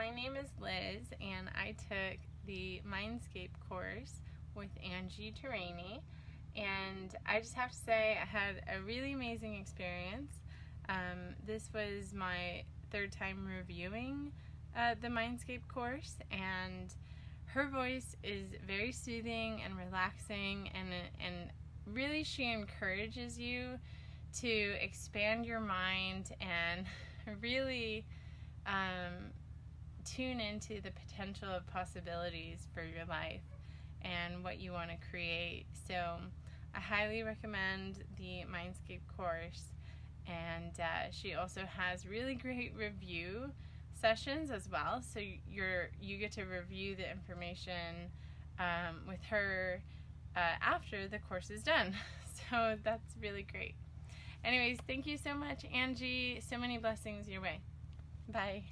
my name is Liz, and I took the MindScape course with Angie Terraini, and I just have to say I had a really amazing experience. This was my third time reviewing the MindScape course, and her voice is very soothing and relaxing, and really she encourages you to expand your mind and really tune into the potential of possibilities for your life and what you want to create. So I highly recommend the MindScape course, and she also has really great review sessions as well, so you get to review the information with her after the course is done. So that's really great. Anyways, thank you so much, Angie. So many blessings your way. Bye.